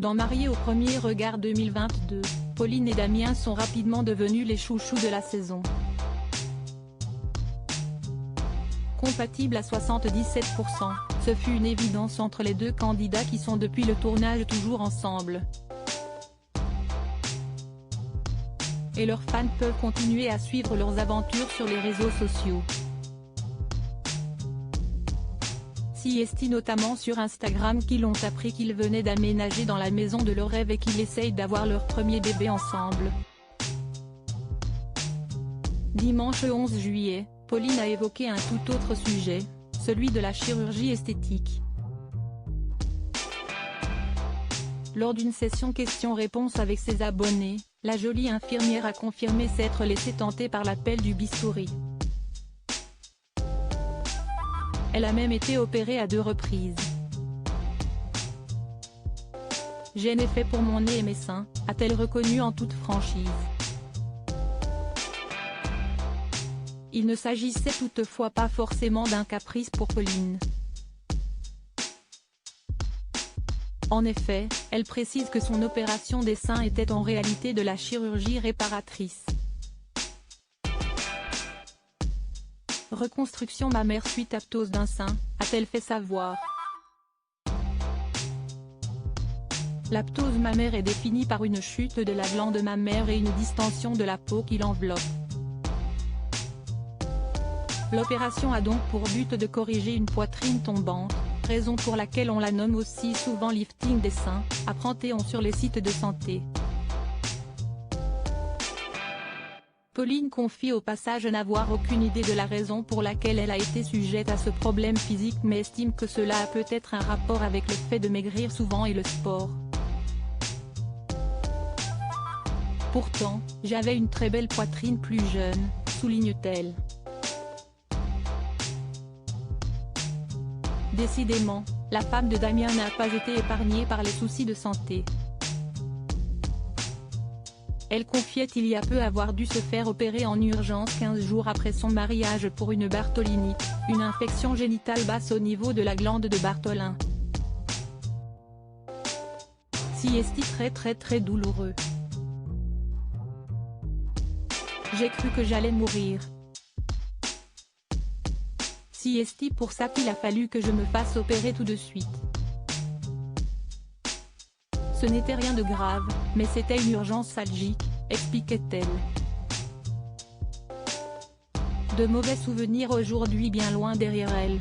Dans Mariés au premier regard 2022, Pauline et Damien sont rapidement devenus les chouchous de la saison. Compatibles à 77%, ce fut une évidence entre les deux candidats qui sont depuis le tournage toujours ensemble. Et leurs fans peuvent continuer à suivre leurs aventures sur les réseaux sociaux. Siesti notamment sur Instagram qui l'ont appris qu'ils venaient d'aménager dans la maison de leur rêve et qu'ils essayent d'avoir leur premier bébé ensemble. Dimanche 11 juillet, Pauline a évoqué un tout autre sujet, celui de la chirurgie esthétique. Lors d'une session questions-réponses avec ses abonnés, la jolie infirmière a confirmé s'être laissée tenter par l'appel du bistouri. Elle a même été opérée à 2 reprises. Je n'ai fait pour mon nez et mes seins, a-t-elle reconnu en toute franchise. Il ne s'agissait toutefois pas forcément d'un caprice pour Pauline. En effet, elle précise que son opération des seins était en réalité de la chirurgie réparatrice. Reconstruction mammaire suite à ptose d'un sein, a-t-elle fait savoir. La ptose mammaire est définie par une chute de la glande mammaire et une distension de la peau qui l'enveloppe. L'opération a donc pour but de corriger une poitrine tombante, raison pour laquelle on la nomme aussi souvent lifting des seins, apprend-on sur les sites de santé. Pauline confie au passage n'avoir aucune idée de la raison pour laquelle elle a été sujette à ce problème physique mais estime que cela a peut-être un rapport avec le fait de maigrir souvent et le sport. Pourtant, j'avais une très belle poitrine plus jeune, souligne-t-elle. Décidément, la femme de Damien n'a pas été épargnée par les soucis de santé. Elle confiait il y a peu avoir dû se faire opérer en urgence 15 jours après son mariage pour une bartholinite, une infection génitale basse au niveau de la glande de Bartholin. Siesti très douloureux. J'ai cru que j'allais mourir. Siesti pour ça qu'il a fallu que je me fasse opérer tout de suite. Ce n'était rien de grave, mais c'était une urgence algique, expliquait-elle. De mauvais souvenirs aujourd'hui bien loin derrière elle.